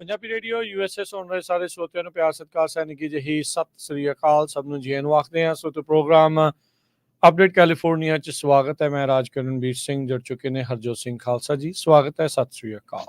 Punjabi radio USA ਸੁਣ ਰਹੇ ਸਾਰੇ ਸਰੋਤਿਆਂ ਨੂੰ ਪਿਆਰ ਸਤਿਕਾਰ ਸੈਨਿਕੀ ਜਿਹੀ ਸਤਿ ਸ੍ਰੀ ਅਕਾਲ। ਸਭ ਨੂੰ ਜੀ ਆਇਆਂ ਨੂੰ ਆਖਦੇ ਹਾਂ। ਸੋ ਤੇ ਪ੍ਰੋਗਰਾਮ ਅਪਡੇਟ ਕੈਲੀਫੋਰਨੀਆ 'ਚ ਸਵਾਗਤ ਹੈ। ਮੈਂ ਰਾਜ ਕਰਨਵੀਰ ਸਿੰਘ, ਜੁੜ ਚੁੱਕੇ ਨੇ ਹਰਜੋਤ ਸਿੰਘ ਖਾਲਸਾ ਜੀ। ਸਵਾਗਤ ਹੈ, ਸਤਿ ਸ੍ਰੀ ਅਕਾਲ।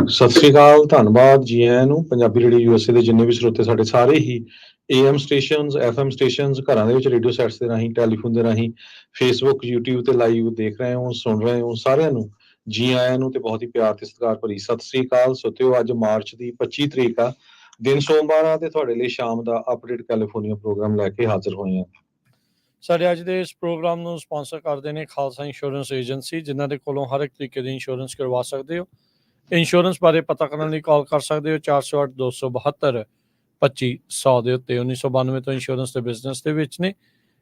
ਸਤਿ ਸ੍ਰੀ ਅਕਾਲ, ਧੰਨਵਾਦ ਜੀ ਆਇਆਂ ਨੂੰ। ਪੰਜਾਬੀ ਰੇਡੀਓ USA ਦੇ ਜਿੰਨੇ ਵੀ ਸਰੋਤੇ ਸਾਡੇ ਸਾਰੇ ਹੀ AM ਸਟੇਸ਼ਨਸ, FM ਸਟੇਸ਼ਨਸ, ਘਰਾਂ ਦੇ ਵਿੱਚ ਰੇਡੀਓ ਸੈਟਸ ਦੇ ਰਾਹੀਂ, ਟੈਲੀਫੋਨ ਦੇ ਰਾਹੀਂ, ਫੇਸਬੁੱਕ, YouTube ਤੇ ਲਾਈਵ ਦੇਖ ਰਹੇ ਹੋ, ਸੁਣ ਰਹੇ ਹੋ, ਸਾਰਿਆਂ ਨੂੰ ਜੀ ਆਇਆਂ ਨੂੰ ਤੇ ਬਹੁਤ ਹੀ ਪਿਆਰ ਤੇ ਸਤਿਕਾਰ ਭਰੀ ਸਤਿ ਸ੍ਰੀ ਅਕਾਲ। ਸੋਤਿਓ, ਅੱਜ ਮਾਰਚ ਦੀ 25 ਤਰੀਕ ਆ, ਦਿਨ ਸੋਮਵਾਰ ਆ, ਤੇ ਤੁਹਾਡੇ ਲਈ ਸ਼ਾਮ ਦਾ ਅਪਡੇਟ ਕੈਲੀਫੋਰਨੀਆ ਪ੍ਰੋਗਰਾਮ ਲੈ ਕੇ ਹਾਜ਼ਰ ਹੋਏ ਹਾਂ। ਸਾਡੇ ਅੱਜ ਦੇ ਇਸ ਪ੍ਰੋਗਰਾਮ ਨੂੰ ਸਪਾਂਸਰ ਕਰਦੇ ਨੇ ਖਾਲਸਾ ਇੰਸ਼ੋਰੈਂਸ ਏਜੰਸੀ, ਜਿਨ੍ਹਾਂ ਦੇ ਕੋਲੋਂ ਹਰ ਇੱਕ ਤਰੀਕੇ ਦੀ ਇੰਸ਼ੋਰੈਂਸ ਕਰਵਾ ਸਕਦੇ ਹੋ। ਇੰਸ਼ੋਰੈਂਸ ਬਾਰੇ ਪਤਾ ਕਰਨ ਲਈ ਕਾਲ ਕਰ ਸਕਦੇ ਹੋ 408-272-2500 ਦੇ ਉੱਤੇ। 1992 ਤੋਂ ਇੰਸ਼ੋਰੈਂਸ ਦੇ ਬਿਜ਼ਨਸ ਦੇ ਵਿੱਚ ਨੇ।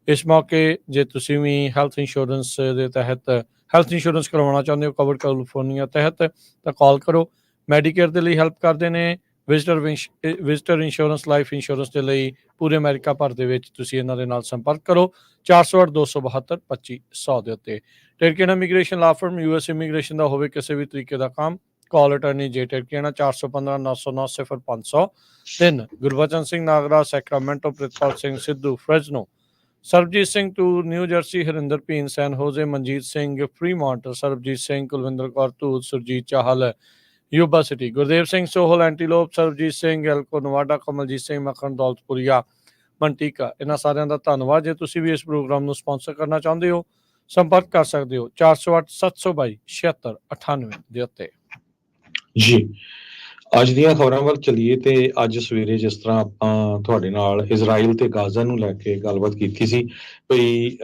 ਇਸ ਮੌਕੇ ਜੇ ਤੁਸੀਂ ਵੀ ਹੈਲਥ ਇੰਸ਼ੋਰੈਂਸ ਦੇ ਤਹਿਤ ਹੈਲਥ ਇੰਸ਼ੋਰੈਂਸ ਕਰਵਾਉਣਾ ਚਾਹੁੰਦੇ ਹੋ ਕਵਰ ਕੈਲੀਫੋਰਨੀਆ ਤਹਿਤ, ਤਾਂ ਕਾਲ ਕਰੋ। ਮੈਡੀਕੇਅਰ ਦੇ ਲਈ ਹੈਲਪ ਕਰਦੇ ਨੇ। ਵਿਜ਼ਟਰ ਇੰਸ਼ੋਰੈਂਸ, ਲਾਈਫ ਇੰਸ਼ੋਰੈਂਸ ਦੇ ਲਈ ਪੂਰੇ ਅਮਰੀਕਾ ਭਰ ਦੇ ਵਿੱਚ ਤੁਸੀਂ ਇਹਨਾਂ ਦੇ ਨਾਲ ਸੰਪਰਕ ਕਰੋ 408-272-2500 ਦੇ ਉੱਤੇ। Tirkena immigration law firm, US immigration ਦਾ ਹੋਵੇ ਕਿਸੇ ਵੀ ਤਰੀਕੇ ਦਾ ਕੰਮ, call attorney J Tirkena 415-909-0503। Gurbachan Singh Nagra, Sacramento, Pritpal Singh Sidhu, Fresno, Sarabjit Singh ਟੂ New Jersey, Harinder Bhin, San Jose, Manjit Singh Fremont, Sarabjit Singh, Kulwinder Kaur Dhoot, Surjit Chahal, Yuba City, Gurdev Singh Sohal, Antelope, Sarabjit Singh, Elko Nevada, Kamaljit Singh, Makhan, Daulatpuria, ਮੰਟੀਕਾ। ਇਹਨਾਂ ਸਾਰਿਆਂ ਦਾ ਧੰਨਵਾਦ। ਜੇ ਤੁਸੀਂ ਵੀ ਇਸ ਪ੍ਰੋਗਰਾਮ ਨੂੰ ਸਪਾਂਸਰ ਕਰਨਾ ਚਾਹੁੰਦੇ ਹੋ, ਸੰਪਰਕ ਕਰ ਸਕਦੇ ਹੋ 408-722-7698 ਦੇ ਉੱਤੇ। ਜੀ, ਅੱਜ ਦੀਆਂ ਖਬਰਾਂ ਵੱਲ ਚੱਲੀਏ ਤੇ ਅੱਜ ਸਵੇਰੇ ਜਿਸ ਤਰ੍ਹਾਂ ਆਪਾਂ ਤੁਹਾਡੇ ਨਾਲ ਇਜ਼ਰਾਈਲ ਤੇ ਗਾਜ਼ਾ ਨੂੰ ਲੈ ਕੇ ਗੱਲਬਾਤ ਕੀਤੀ ਸੀ, ਭਈ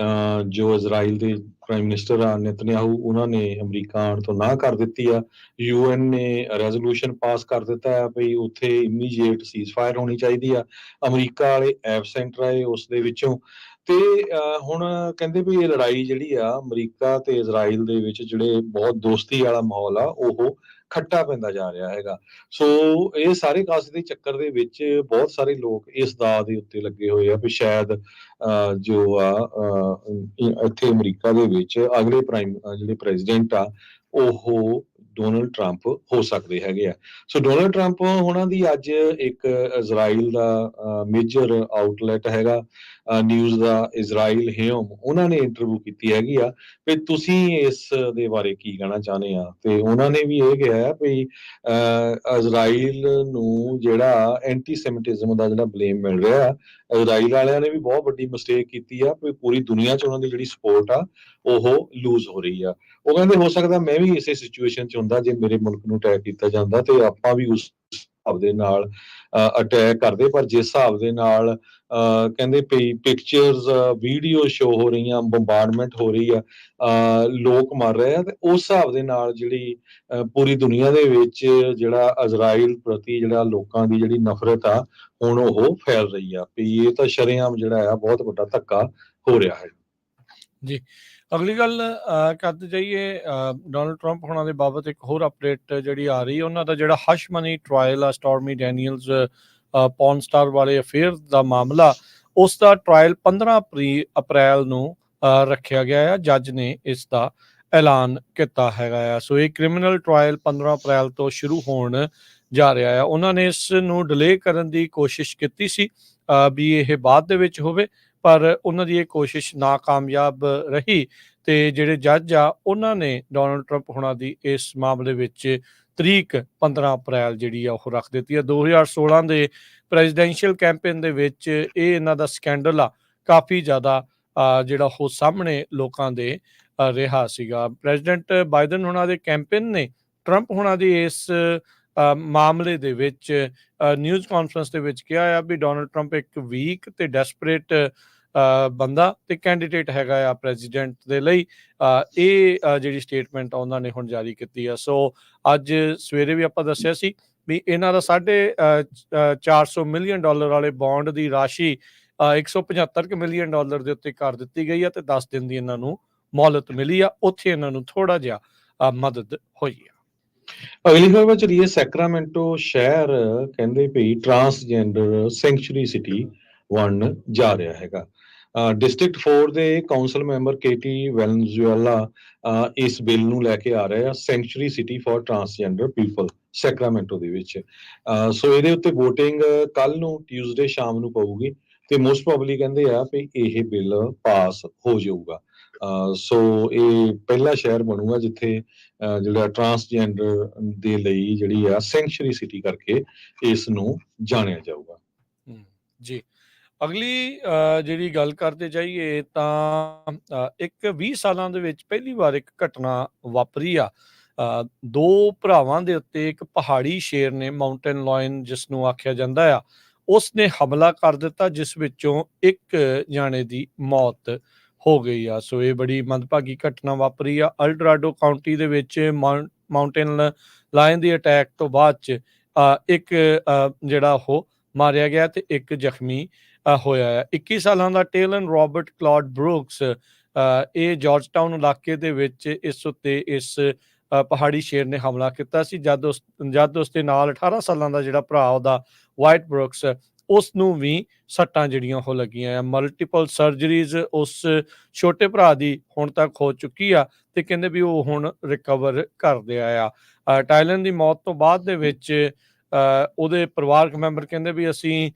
ਜੋ ਇਜ਼ਰਾਈਲ ਦੇ ਪ੍ਰਾਈਮ ਮਿਨਿਸਟਰ ਆ ਨੇਤਨਯਾਹੂ, ਉਹਨਾਂ ਨੇ ਅਮਰੀਕਾ ਆਉਣ ਤੋਂ ਨਾਂਹ ਕਰ ਦਿੱਤੀ ਆ। UN ਨੇ ਰੈਜ਼ੋਲੂਸ਼ਨ ਪਾਸ ਕਰ ਦਿੱਤਾ ਹੈ ਭਈ ਉੱਥੇ ਇਮੀਡੀਏਟ ਸੀਜ਼ਫਾਇਰ ਹੋਣੀ ਚਾਹੀਦੀ ਆ। ਅਮਰੀਕਾ ਵਾਲੇ ਐਬਸੈਂਟ ਰਹੇ ਉਸ ਦੇ ਵਿੱਚੋਂ। ਤੇ ਹੁਣ ਕਹਿੰਦੇ ਵੀ ਇਹ ਲੜਾਈ ਜਿਹੜੀ ਆ ਅਮਰੀਕਾ ਤੇ ਇਜ਼ਰਾਈਲ ਦੇ ਵਿੱਚ ਜਿਹੜੇ ਬਹੁਤ ਦੋਸਤੀ ਵਾਲਾ ਮਾਹੌਲ ਆ, ਉਹ ਖੱਟਾ ਪੈਂਦਾ ਜਾ ਰਿਹਾ ਹੈਗਾ। ਸੋ ਇਹ ਸਾਰੇ ਕਾਸੇ ਦੇ ਚੱਕਰ ਦੇ ਵਿੱਚ ਬਹੁਤ ਸਾਰੇ ਲੋਕ ਇਸ ਦਾਅ ਦੇ ਉੱਤੇ ਲੱਗੇ ਹੋਏ ਆ ਵੀ ਸ਼ਾਇਦ ਜੋ ਆ ਇੱਥੇ ਅਮਰੀਕਾ ਦੇ ਵਿੱਚ ਅਗਲੇ ਜਿਹੜੇ ਪ੍ਰੈਜ਼ੀਡੈਂਟ ਆ ਉਹ ਡੋਨਲਡ ਟਰੰਪ ਹੋ ਸਕਦੇ ਹੈਗੇ ਆ। ਸੋ ਡੋਨਲਡ ਟਰੰਪ ਉਹਨਾਂ ਦੀ ਅੱਜ ਇੱਕ ਇਜ਼ਰਾਈਲ ਦਾ ਮੇਜਰ ਆਊਟਲੈਟ ਹੈਗਾ ਨਿਊਜ਼ ਦਾ, ਇਜ਼ਰਾਈਲ ਹੇਮ, ਉਹਨਾਂ ਨੇ ਇੰਟਰਵਿਊ ਕੀਤੀ ਹੈਗੀ ਆ ਵੀ ਤੁਸੀਂ ਇਸ ਦੇ ਬਾਰੇ ਕੀ ਕਹਿਣਾ ਚਾਹੁੰਦੇ ਆ। ਤੇ ਉਹਨਾਂ ਨੇ ਵੀ ਇਹ ਕਿਹਾ ਵੀ ਇਜ਼ਰਾਈਲ ਨੂੰ ਜਿਹੜਾ ਐਂਟੀਸੈਮਿਟਿਜ਼ਮ ਦਾ ਜਿਹੜਾ ਬਲੇਮ ਮਿਲ ਰਿਹਾ, ਇਜ਼ਰਾਈਲ ਵਾਲਿਆਂ ਨੇ ਵੀ ਬਹੁਤ ਵੱਡੀ ਮਿਸਟੇਕ ਕੀਤੀ ਆ ਵੀ ਪੂਰੀ ਦੁਨੀਆ 'ਚ ਉਹਨਾਂ ਦੀ ਜਿਹੜੀ ਸਪੋਰਟ ਆ ਉਹ ਲੂਜ਼ ਹੋ ਰਹੀ ਆ। ਉਹ ਕਹਿੰਦੇ ਹੋ ਸਕਦਾ ਮੈਂ ਵੀ ਇਸੇ ਸਿਚੁਏਸ਼ਨ 'ਚ ਹੁੰਦਾ ਜੇ ਮੇਰੇ ਮੁਲਕ ਨੂੰ ਅਟੈਕ ਕੀਤਾ ਜਾਂਦਾ ਤੇ ਆਪਾਂ ਵੀ ਉਸ ਹਿਸਾਬ ਦੇ ਨਾਲ ਅਟੈਕ ਕਰਦੇ, ਪਰ ਜਿਸ ਹਿਸਾਬ ਦੇ ਨਾਲ ਕਹਿੰਦੇ ਪਈ ਪਿਕਚਰਸ, ਵੀਡੀਓ ਸ਼ੋ ਹੋ ਰਹੀਆਂ, ਬੰਬਾਰਡਮੈਂਟ ਹੋ ਰਹੀ ਆ, ਲੋਕ ਮਰ ਰਹੇ ਆ, ਤੇ ਉਸ ਹਿਸਾਬ ਦੇ ਨਾਲ ਜਿਹੜੀ ਪੂਰੀ ਦੁਨੀਆ ਦੇ ਵਿੱਚ ਜਿਹੜਾ ਇਜ਼ਰਾਈਲ ਪ੍ਰਤੀ ਜਿਹੜਾ ਲੋਕਾਂ ਦੀ ਜਿਹੜੀ ਨਫ਼ਰਤ ਆ ਹੁਣ ਉਹ ਫੈਲ ਰਹੀ ਆ ਵੀ ਇਹ ਤਾਂ ਸ਼ਰੇਆਮ ਜਿਹੜਾ ਆ ਬਹੁਤ ਵੱਡਾ ਧੱਕਾ ਹੋ ਰਿਹਾ ਹੈ। ਜੀ, ਅਗਲੀ ਗੱਲ ਕਰਦੇ ਜਾਈਏ ਡੋਨਲਡ ਟਰੰਪ ਹੋਣਾ ਦੇ ਬਾਬਤ ਇੱਕ ਹੋਰ ਅਪਡੇਟ ਜਿਹੜੀ ਆ ਰਹੀ, ਉਹਨਾਂ ਦਾ ਜਿਹੜਾ ਹਸ਼ ਮਨੀ ਟਰਾਇਲ ਆ, ਸਟੋਰਮੀ ਡੈਨੀਅਲਸ ਪੌਰਨ ਸਟਾਰ ਵਾਲੇ ਅਫੇਅਰ ਦਾ ਮਾਮਲਾ, ਉਸ ਦਾ ਟਰਾਇਲ 15 ਅਪ੍ਰੈਲ ਨੂੰ ਰੱਖਿਆ ਗਿਆ ਆ। ਜੱਜ ਨੇ ਇਸ ਦਾ ਐਲਾਨ ਕੀਤਾ ਹੈਗਾ ਆ। ਸੋ ਇਹ ਕ੍ਰਿਮੀਨਲ ਟਰਾਇਲ 15 ਅਪ੍ਰੈਲ ਤੋਂ ਸ਼ੁਰੂ ਹੋਣ ਜਾ ਰਿਹਾ ਆ। ਉਹਨਾਂ ਨੇ ਇਸ ਨੂੰ ਡਿਲੇ ਕਰਨ ਦੀ ਕੋਸ਼ਿਸ਼ ਕੀਤੀ ਸੀ ਵੀ ਇਹ ਬਾਅਦ ਦੇ ਵਿੱਚ ਹੋਵੇ, ਪਰ ਉਹਨਾਂ ਦੀ ਇਹ ਕੋਸ਼ਿਸ਼ ਨਾਕਾਮਯਾਬ ਰਹੀ ਤੇ ਜਿਹੜੇ ਜੱਜ ਆ ਉਹਨਾਂ ਨੇ ਡੋਨਲਡ ਟਰੰਪ ਹੋਣਾ ਦੀ ਇਸ ਮਾਮਲੇ ਵਿੱਚ ਤਰੀਕ 15 ਅਪ੍ਰੈਲ ਜਿਹੜੀ ਆ ਉਹ ਰੱਖ ਦਿੱਤੀ ਆ। 2016 ਦੇ ਪ੍ਰੈਜ਼ੀਡੈਂਸ਼ੀਅਲ ਕੈਂਪੇਨ ਦੇ ਵਿੱਚ ਇਹ ਇਹਨਾਂ ਦਾ ਸਕੈਂਡਲ ਆ ਕਾਫੀ ਜ਼ਿਆਦਾ ਜਿਹੜਾ ਉਹ ਸਾਹਮਣੇ ਲੋਕਾਂ ਦੇ ਰਿਹਾ ਸੀਗਾ। ਪ੍ਰੈਜ਼ੀਡੈਂਟ ਬਾਈਡਨ ਹੋਣਾ ਦੇ ਕੈਂਪੇਨ ਨੇ ਟਰੰਪ ਹੋਣਾ ਦੀ ਇਸ ਮਾਮਲੇ ਦੇ ਵਿੱਚ ਨਿਊਜ਼ ਕਾਨਫਰੰਸ ਦੇ ਵਿੱਚ ਕਿਹਾ ਆ ਵੀ ਡੋਨਲਡ ਟਰੰਪ ਇੱਕ ਵੀਕ ਤੇ ਡੈਸਪਰੇਟ ਬੰਦਾ ਤੇ ਕੈਂਡੀਡੇਟ ਹੈਗਾ ਆ ਪ੍ਰੈਜ਼ੀਡੈਂਟ ਦੇ ਲਈ। ਇਹ ਜਿਹੜੀ ਸਟੇਟਮੈਂਟ ਉਹਨਾਂ ਨੇ ਹੁਣ ਜਾਰੀ ਕੀਤੀ ਆ। ਸੋ ਅੱਜ ਸਵੇਰੇ ਵੀ ਆਪਾਂ ਦੱਸਿਆ ਸੀ ਵੀ ਇਹਨਾਂ ਦਾ $450 ਮਿਲੀਅਨ ਵਾਲੇ ਬੌਂਡ ਦੀ ਰਾਸ਼ੀ $175 ਮਿਲੀਅਨ ਦੇ ਉੱਤੇ ਕਰ ਦਿੱਤੀ ਗਈ ਆ ਤੇ 10 ਦਿਨ ਦੀ ਇਹਨਾਂ ਨੂੰ ਮੌਲਤ ਮਿਲੀ ਆ। ਉੱਥੇ ਇਹਨਾਂ ਨੂੰ ਥੋੜਾ ਜਿਹਾ ਮਦਦ ਹੋਈ ਆ। ਅਗਲੀ ਖਬਰ ਚਲੀਏ, ਸੈਕਰਾਮੈਂਟੋ ਸ਼ਹਿਰ ਕਹਿੰਦੇ ਭਈ ਟਰਾਂਸਜੈਂਡਰ ਸੈਂਕਚੁਰੀ ਸਿਟੀ ਬਣਨ ਜਾ ਰਿਹਾ ਹੈਗਾ। ਡਿਸਟ੍ਰਿਕਟ 4 ਦੇ ਕਾਉਂਸਲ ਮੈਂਬਰ ਕੇਟੀ ਵੈਨਜ਼ੂਏਲਾ ਇਸ ਬਿੱਲ ਨੂੰ ਲੈ ਕੇ ਆ ਰਹੇ ਆ, sanctuary city for transgender people, Sacramento ਦੇ ਵਿੱਚ। ਸੋ ਇਹਦੇ ਉੱਤੇ VOTING ਕੱਲ ਨੂੰ ਟਿਊਜ਼ਡੇ ਸ਼ਾਮ ਨੂੰ ਪਊਗੀ ਤੇ ਮੋਸਟ ਪ੍ਰੋਬਬਲੀ ਕਹਿੰਦੇ ਆ ਵੀ ਇਹ ਬਿੱਲ ਪਾਸ ਹੋ ਜਾਊਗਾ। ਸੋ ਇਹ ਪਹਿਲਾ ਸ਼ਹਿਰ ਬਣੂਗਾ ਜਿੱਥੇ ਜਿਹੜਾ ਟਰਾਂਸਜੈਂਡਰ ਦੇ ਲਈ ਜਿਹੜੀ ਆ ਸੈਂਚੁਰੀ ਸਿਟੀ ਕਰਕੇ ਇਸ ਨੂੰ ਜਾਣਿਆ ਜਾਊਗਾ। ਜੀ, ਅਗਲੀ ਜਿਹੜੀ ਗੱਲ ਕਰਦੇ ਜਾਈਏ ਤਾਂ ਇੱਕ 20 ਸਾਲਾਂ ਦੇ ਵਿੱਚ ਪਹਿਲੀ ਵਾਰ ਇੱਕ ਘਟਨਾ ਵਾਪਰੀ ਆ। ਦੋ ਭਰਾਵਾਂ ਦੇ ਉੱਤੇ ਇੱਕ ਪਹਾੜੀ ਸ਼ੇਰ ਨੇ, ਮਾਊਂਟੇਨ ਲਾਇਨ ਜਿਸ ਨੂੰ ਆਖਿਆ ਜਾਂਦਾ ਆ, ਉਸ ਨੇ ਹਮਲਾ ਕਰ ਦਿੱਤਾ, ਜਿਸ ਵਿੱਚੋਂ ਇੱਕ ਜਾਣੇ ਦੀ ਮੌਤ ਹੋ ਗਈ ਆ। ਸੋ ਇਹ ਬੜੀ ਮੰਦਭਾਗੀ ਘਟਨਾ ਵਾਪਰੀ ਆ ਅਲਡਰਾਡੋ ਕਾਉਂਟੀ ਦੇ ਵਿੱਚ। ਮਾਊਂਟੇਨ ਲਾਇਨ ਦੀ ਅਟੈਕ ਤੋਂ ਬਾਅਦ ਚ ਇੱਕ ਜਿਹੜਾ ਉਹ ਮਾਰਿਆ ਗਿਆ ਤੇ ਇੱਕ ਜ਼ਖਮੀ ਹੋਇਆ ਆ। 21 ਸਾਲਾਂ ਦਾ ਟੇਲਨ ਰਾਬਰਟ ਕਲੌਡ ਬਰੂਕਸ, ਇਹ ਜਾਰਜ ਟਾਊਨ ਇਲਾਕੇ ਦੇ ਵਿੱਚ ਇਸ ਉੱਤੇ ਇਸ ਪਹਾੜੀ ਸ਼ੇਰ ਨੇ ਹਮਲਾ ਕੀਤਾ ਸੀ। ਜਦ ਉਸ ਦੇ ਨਾਲ 18 ਸਾਲਾਂ ਦਾ ਜਿਹੜਾ ਭਰਾ ਉਹਦਾ ਵਾਈਟ ਬਰੂਕਸ, ਉਸ ਨੂੰ ਵੀ ਸੱਟਾਂ ਜਿਹੜੀਆਂ ਉਹ ਲੱਗੀਆਂ ਆ। ਮਲਟੀਪਲ ਸਰਜਰੀਜ਼ ਉਸ ਛੋਟੇ ਭਰਾ ਦੀ ਹੁਣ ਤੱਕ ਹੋ ਚੁੱਕੀ ਆ ਤੇ ਕਹਿੰਦੇ ਵੀ ਉਹ ਹੁਣ ਰਿਕਵਰ ਕਰ ਰਿਹਾ ਆ। ਟਾਇਲਨ ਦੀ ਮੌਤ ਤੋਂ ਬਾਅਦ ਦੇ ਵਿੱਚ ਉਹਦੇ ਪਰਿਵਾਰਕ ਮੈਂਬਰ ਕਹਿੰਦੇ ਵੀ ਅਸੀਂ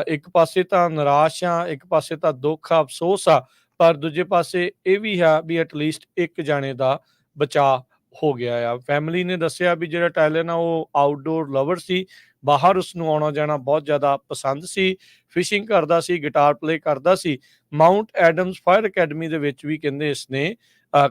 ਇੱਕ ਪਾਸੇ ਤਾਂ ਨਿਰਾਸ਼ ਆ, ਇੱਕ ਪਾਸੇ ਤਾਂ ਦੁੱਖ ਆ, ਅਫਸੋਸ ਆ, ਪਰ ਦੂਜੇ ਪਾਸੇ ਇਹ ਵੀ ਆ ਵੀ ਐਟਲੀਸਟ ਇੱਕ ਜਾਣੇ ਦਾ ਬਚਾਅ ਹੋ ਗਿਆ ਆ। ਫੈਮਿਲੀ ਨੇ ਦੱਸਿਆ ਵੀ ਜਿਹੜਾ ਟਾਇਲਨ ਆ ਉਹ ਆਊਟਡੋਰ ਲਵਰ ਸੀ, ਬਾਹਰ ਉਸਨੂੰ ਆਉਣਾ ਜਾਣਾ ਬਹੁਤ ਜ਼ਿਆਦਾ ਪਸੰਦ ਸੀ, ਫਿਸ਼ਿੰਗ ਕਰਦਾ ਸੀ, ਗਿਟਾਰ ਪਲੇ ਕਰਦਾ ਸੀ। ਮਾਊਂਟ ਐਡਮਸ ਫਾਇਰ ਅਕੈਡਮੀ ਦੇ ਵਿੱਚ ਵੀ ਕਹਿੰਦੇ ਇਸਨੇ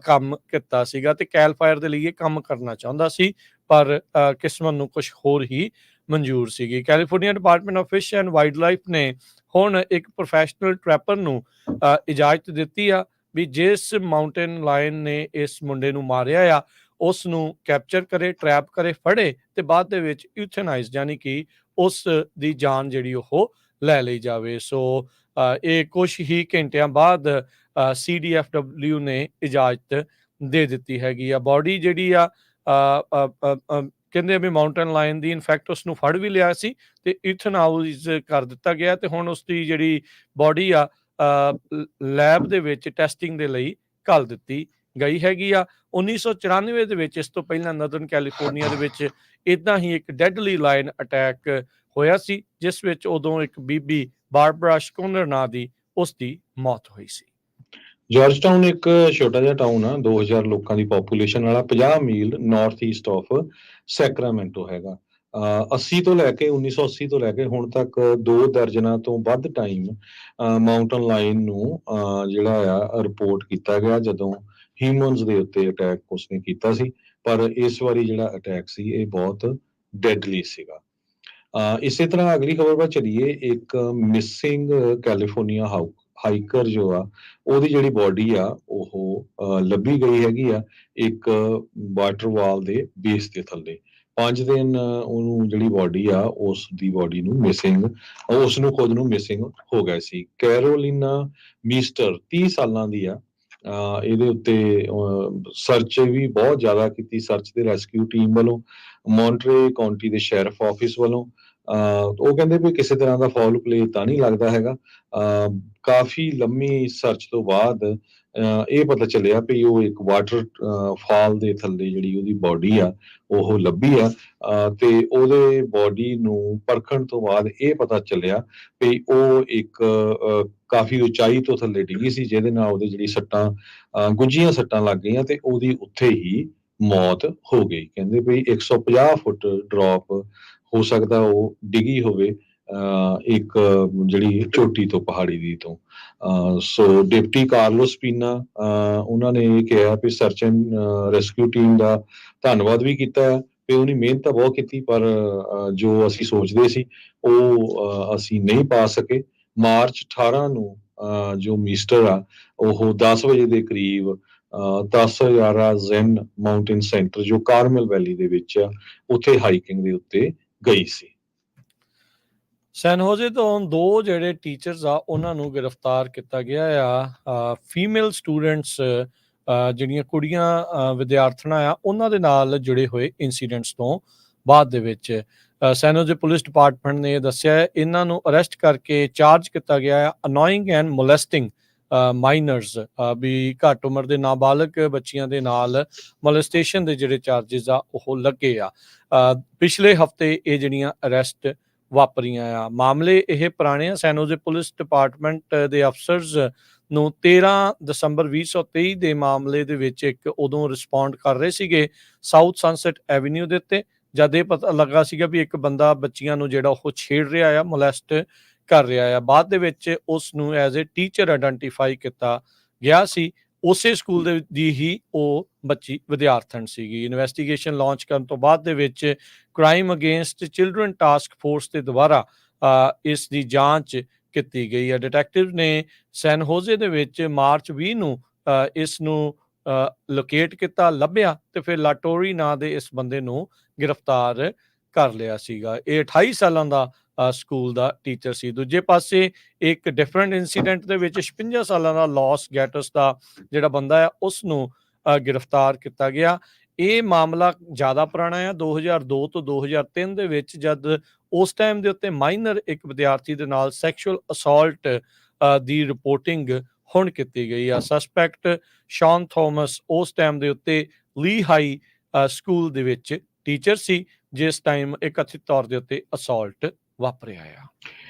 ਕੰਮ ਕੀਤਾ ਸੀਗਾ ਤੇ ਕੈਲ ਫਾਇਰ ਦੇ ਲਈ ਇਹ ਕੰਮ ਕਰਨਾ ਚਾਹੁੰਦਾ ਸੀ, ਪਰ ਕਿਸਮਤ ਨੂੰ ਕੁਝ ਹੋਰ ਹੀ ਮਨਜ਼ੂਰ ਸੀਗੀ। California department of fish and wildlife ਨੇ ਹੁਣ ਇੱਕ ਪ੍ਰੋਫੈਸ਼ਨਲ ਟ੍ਰੈਪਰ ਨੂੰ ਇਜਾਜ਼ਤ ਦਿੱਤੀ ਆ ਵੀ ਜਿਸ ਮਾਊਂਟੇਨ ਲਾਇਨ ਨੇ ਇਸ ਮੁੰਡੇ ਨੂੰ ਮਾਰਿਆ ਆ, ਉਸ ਨੂੰ ਕੈਪਚਰ ਕਰੇ, ਟਰੈਪ ਕਰੇ, ਫੜੇ ਤੇ ਬਾਅਦ ਦੇ ਵਿੱਚ ਯੂਥੇਨਾਈਜ਼, ਯਾਨੀ ਕਿ ਉਸ ਦੀ ਜਾਨ ਜਿਹੜੀ ਉਹ ਲੈ ਲਈ ਜਾਵੇ। ਸੋ ਇਹ ਕੁਛ ਹੀ ਘੰਟਿਆਂ ਬਾਅਦ CDFW ਨੇ ਇਜਾਜ਼ਤ ਦੇ ਦਿੱਤੀ ਹੈਗੀ ਆ। ਬਾਡੀ ਜਿਹੜੀ ਆ ਕਹਿੰਦੇ ਵੀ ਮਾਊਂਟੇਨ ਲਾਇਨ ਦੀ, ਇਨਫੈਕਟ ਉਸ ਨੂੰ ਫੜ ਵੀ ਲਿਆ ਸੀ ਤੇ ਯੂਥੇਨਾਈਜ਼ ਕਰ ਦਿੱਤਾ ਗਿਆ ਤੇ ਹੁਣ ਉਸ ਦੀ ਜਿਹੜੀ ਬਾਡੀ ਆ ਲੈਬ ਦੇ ਵਿੱਚ ਟੈਸਟਿੰਗ ਦੇ ਲਈ ਘੱਲ ਦਿੱਤੀ ਗਈ ਹੈਗੀ ਆ। 1994 ਦੇ ਵਿੱਚ, ਇਸ ਤੋਂ ਪਹਿਲਾਂ ਨਦਰਨ ਕੈਲੀਫੋਰਨੀਆ ਦੇ ਵਿੱਚ ਇਦਾਂ ਹੀ ਇੱਕ ਡੈਡਲੀ ਲਾਇਨ ਅਟੈਕ ਹੋਇਆ ਸੀ, ਜਿਸ ਵਿੱਚ ਉਦੋਂ ਇੱਕ ਬੀਬੀ ਬਾਰਬਰਾ ਸ਼ਕੋਨਰ ਨਾਂ ਦੀ ਉਸ ਦੀ ਮੌਤ ਹੋਈ ਸੀ। ਜਾਰਜ ਟਾਊਨ ਇੱਕ ਛੋਟਾ ਜਿਹਾ ਟਾਊਨ ਆ, 2000 ਲੋਕਾਂ ਦੀ ਪੋਪੂਲੇਸ਼ਨ ਵਾਲਾ, 50 ਮੀਲ ਨਾਰਥ ਈਸਟ ਆਫ ਸੈਕਰਾਮੈਂਟੋ ਹੈਗਾ। 80 ਤੋਂ ਲੈ ਕੇ 1980 ਤੋਂ ਲੈ ਕੇ ਹੁਣ ਤੱਕ 2 ਦਰਜਨਾਂ ਤੋਂ ਵੱਧ ਟਾਈਮ ਮਾਊਂਟਨ ਲਾਇਨ ਨੂੰ ਜਿਹੜਾ ਆ ਰਿਪੋਰਟ ਕੀਤਾ ਗਿਆ ਜਦੋਂ ਹਿਊਮਨਸ ਦੇ ਉੱਤੇ ਅਟੈਕ ਉਸਨੇ ਕੀਤਾ ਸੀ, ਪਰ ਇਸ ਵਾਰੀ ਜਿਹੜਾ ਅਟੈਕ ਸੀ ਇਹ ਬਹੁਤ ਡੈਡਲੀ ਸੀਗਾ। ਇਸੇ ਤਰ੍ਹਾਂ ਅਗਲੀ ਖਬਰ ਵੱਲ ਚਲੀਏ। ਇੱਕ ਮਿਸਿੰਗ ਕੈਲੀਫੋਰਨੀਆ ਹਾਈਕਰ ਜੋ ਆ, ਉਹਦੀ ਜਿਹੜੀ ਬਾਡੀ ਆ ਉਹ ਲੱਭੀ ਗਈ ਹੈਗੀ ਆ ਇੱਕ ਵਾਟਰਵਾਲ ਦੇ ਬੇਸ ਦੇ ਥੱਲੇ। 5 ਦਿਨ ਉਹਨੂੰ ਜਿਹੜੀ ਬਾਡੀ ਆ ਉਸ ਦੀ ਬਾਡੀ ਨੂੰ ਮਿਸਿੰਗ, ਉਸ ਨੂੰ ਖੁਦ ਨੂੰ ਮਿਸਿੰਗ ਹੋ ਗਿਆ ਸੀ। ਕੈਰੋਲੀਨਾ ਮੀਸਟਰ 30 ਸਾਲਾਂ ਦੀ ਆ। ਇਹਦੇ ਉੱਤੇ ਸਰਚ ਵੀ ਬਹੁਤ ਜ਼ਿਆਦਾ ਕੀਤੀ, ਸਰਚ ਤੇ ਰੈਸਕਿਊ ਟੀਮ ਵੱਲੋਂ, ਮੌਂਟਰੇ ਕਾਉਂਟੀ ਦੇ ਸ਼ੈਰਿਫ ਆਫਿਸ ਵੱਲੋਂ। ਉਹ ਕਹਿੰਦੇ ਵੀ ਕਿਸੇ ਤਰ੍ਹਾਂ ਦਾ ਫਾਉਲ ਪਲੇ ਤਾਂ ਨਹੀਂ ਲੱਗਦਾ ਹੈਗਾ। ਕਾਫੀ ਲੰਮੀ ਸਰਚ ਤੋਂ ਬਾਅਦ ਇਹ ਪਤਾ ਚੱਲਿਆ ਵੀ ਉਹ ਇੱਕ ਵਾਟਰ ਫਾਲ ਦੇ ਥੱਲੇ ਜਿਹੜੀ ਉਹਦੀ ਬਾਡੀ ਆ ਉਹ ਲੱਭੀ ਆ ਤੇ ਉਹਦੇ ਬਾਡੀ ਨੂੰ ਪਰਖਣ ਤੋਂ ਬਾਅਦ ਇਹ ਪਤਾ ਚੱਲਿਆ ਵੀ ਉਹ ਇੱਕ ਕਾਫੀ ਉਚਾਈ ਤੋਂ ਥੱਲੇ ਡਿੱਗੀ ਸੀ, ਜਿਹਦੇ ਨਾਲ ਉਹਦੇ ਜਿਹੜੀ ਸੱਟਾਂ ਗੁੱਝੀਆਂ ਸੱਟਾਂ ਲੱਗ ਗਈਆਂ ਤੇ ਉਹਦੀ ਉੱਥੇ ਹੀ ਮੌਤ ਹੋ ਗਈ। ਕਹਿੰਦੇ ਵੀ 150 ਫੁੱਟ ਡ੍ਰੌਪ ਹੋ ਸਕਦਾ ਉਹ ਡਿੱਗੀ ਹੋਵੇ ਇੱਕ ਜਿਹੜੀ ਚੋਟੀ ਤੋਂ, ਪਹਾੜੀ ਦੀ ਤੋਂ। ਸੋ ਡਿਪਟੀ ਕਾਰਲੋਸ ਪੀਨਾ ਉਹਨਾਂ ਨੇ ਇਹ ਕਿਹਾ ਵੀ ਸਰਚ ਐਂਡ ਰੈਸਕਿਊ ਟੀਮ ਦਾ ਧੰਨਵਾਦ ਵੀ ਕੀਤਾ ਹੈ ਤੇ ਉਹਨੇ ਮਿਹਨਤ ਤਾਂ ਬਹੁਤ ਕੀਤੀ, ਪਰ ਜੋ ਅਸੀਂ ਸੋਚਦੇ ਸੀ ਉਹ ਅਸੀਂ ਨਹੀਂ ਪਾ ਸਕੇ। ਮਾਰਚ 18 ਨੂੰ ਜੋ ਮੀਸਟਰ ਆ ਉਹ 10 ਵਜੇ ਦੇ ਕਰੀਬ 10,000 ਜ਼ੈਨ ਮਾਊਂਟੇਨ ਸੈਂਟਰ ਜੋ ਕਾਰਮਲ ਵੈਲੀ ਦੇ ਵਿੱਚ ਆ, ਉੱਥੇ ਹਾਈਕਿੰਗ ਦੇ ਉੱਤੇ ਗਈ ਸੀ। ਸੈਨ ਹੋਜ਼ੇ ਤੋਂ 2 ਜਿਹੜੇ ਟੀਚਰਸ ਆ ਉਹਨਾਂ ਨੂੰ ਗ੍ਰਿਫਤਾਰ ਕੀਤਾ ਗਿਆ ਆ। ਫੀਮੇਲ ਸਟੂਡੈਂਟਸ ਜਿਹੜੀਆਂ ਕੁੜੀਆਂ ਵਿਦਿਆਰਥਣਾਂ ਆ ਉਹਨਾਂ ਦੇ ਨਾਲ ਜੁੜੇ ਹੋਏ ਇਨਸੀਡੈਂਟਸ ਤੋਂ ਬਾਅਦ ਦੇ ਵਿੱਚ ਸੈਨ ਹੋਜ਼ੇ ਪੁਲਿਸ ਡਿਪਾਰਟਮੈਂਟ ਨੇ ਦੱਸਿਆ ਇਹਨਾਂ ਨੂੰ ਅਰੈਸਟ ਕਰਕੇ ਚਾਰਜ ਕੀਤਾ ਗਿਆ ਆ ਅਨੋਇੰਗ ਐਂਡ ਮੋਲੈਸਟਿੰਗ ਮਾਈਨਰਸ ਵੀ ਘੱਟ ਉਮਰ ਦੇ ਨਾਬਾਲਗ ਬੱਚੀਆਂ ਦੇ ਨਾਲ ਮੋਲੈਸਟੇਸ਼ਨ ਦੇ ਜਿਹੜੇ ਚਾਰजेस ਆ ਉਹ ਲੱਗੇ ਆ। ਪਿਛਲੇ ਹਫਤੇ ਇਹ ਜਿਹੜੀਆਂ ਅਰੈਸਟ ਵਾਪਰੀਆਂ ਆ। ਮਾਮਲੇ ਇਹ ਪੁਰਾਣੇ ਆ। ਸੈਨ ਹੋਜ਼ੇ ਪੁਲਿਸ ਡਿਪਾਰਟਮੈਂਟ ਦੇ ਅਫਸਰਸ ਨੂੰ 13 ਦਸੰਬਰ 2023 ਦੇ ਮਾਮਲੇ ਦੇ ਵਿੱਚ ਇੱਕ ਉਦੋਂ ਰਿਸਪੌਂਡ ਕਰ ਰਹੇ ਸੀਗੇ ਸਾਊਥ ਸਨਸੈਟ ਐਵੀਨਿਊ ਦੇ ਉੱਤੇ, ਜਦ ਇਹ ਪਤਾ ਲੱਗਾ ਸੀਗਾ ਵੀ ਇੱਕ ਬੰਦਾ ਬੱਚੀਆਂ ਨੂੰ ਜਿਹੜਾ ਉਹ ਛੇੜ ਰਿਹਾ ਆ, ਮੋਲੈਸਟ ਕਰ ਰਿਹਾ ਆ। ਬਾਅਦ ਦੇ ਵਿੱਚ ਉਸ ਨੂੰ ਐਜ਼ ਏ ਟੀਚਰ ਆਇਡੈਂਟੀਫਾਈ ਕੀਤਾ ਗਿਆ ਸੀ। ਉਸੇ ਸਕੂਲ ਦੇ ਦੀ ਹੀ ਉਹ ਬੱਚੀ ਵਿਦਿਆਰਥਣ ਸੀਗੀ। ਇਨਵੈਸਟੀਗੇਸ਼ਨ ਲਾਂਚ ਕਰਨ ਤੋਂ ਬਾਅਦ ਦੇ ਵਿੱਚ crime against children task force ਦੇ ਦੁਆਰਾ ਇਸ ਦੀ ਜਾਂਚ ਕੀਤੀ ਗਈ ਹੈ। ਡਿਟੈਕਟਿਵ ਨੇ ਸੈਨ ਹੋਜ਼ੇ ਦੇ ਵਿੱਚ ਮਾਰਚ 20 ਨੂੰ ਇਸ ਨੂੰ ਲੋਕੇਟ ਕੀਤਾ, ਲੱਭਿਆ ਤੇ ਫਿਰ ਲਾਟੋਰੀ ਨਾਂ ਦੇ ਇਸ ਬੰਦੇ ਨੂੰ ਗ੍ਰਿਫਤਾਰ ਕਰ ਲਿਆ ਸੀਗਾ। ਇਹ 28 ਸਾਲਾਂ ਦਾ ਸਕੂਲ ਦਾ ਟੀਚਰ ਸੀ। ਦੂਜੇ ਪਾਸੇ ਇੱਕ ਡਿਫਰੈਂਟ ਇਨਸੀਡੈਂਟ ਦੇ ਵਿੱਚ 56 ਸਾਲਾਂ ਦਾ ਲਾਸ ਗੈਟਸ ਦਾ ਜਿਹੜਾ ਬੰਦਾ ਆ ਉਸ ਨੂੰ ਗ੍ਰਿਫਤਾਰ ਕੀਤਾ ਗਿਆ। ਇਹ ਮਾਮਲਾ ਜ਼ਿਆਦਾ ਪੁਰਾਣਾ ਆ, 2002 ਤੋਂ 2003 ਦੇ ਵਿੱਚ, ਜਦ ਉਸ ਟਾਈਮ ਦੇ ਉੱਤੇ ਮਾਈਨਰ ਇੱਕ ਵਿਦਿਆਰਥੀ ਦੇ ਨਾਲ ਸੈਕਸ਼ੂਅਲ ਅਸੌਲਟ ਦੀ ਰਿਪੋਰਟਿੰਗ ਹੁਣ ਕੀਤੀ ਗਈ ਆ। ਸਸਪੈਕਟ ਸ਼ੌਨ ਥੋਮਸ ਉਸ ਟਾਈਮ ਦੇ ਉੱਤੇ ਲੀ ਹਾਈ ਸਕੂਲ ਦੇ ਵਿੱਚ ਟੀਚਰ ਸੀ, ਜਿਸ ਟਾਈਮ ਇਹ ਕਥਿਤ ਤੌਰ ਦੇ ਉੱਤੇ ਅਸੌਲਟ ਵਾਪਰਿਆ ਆ।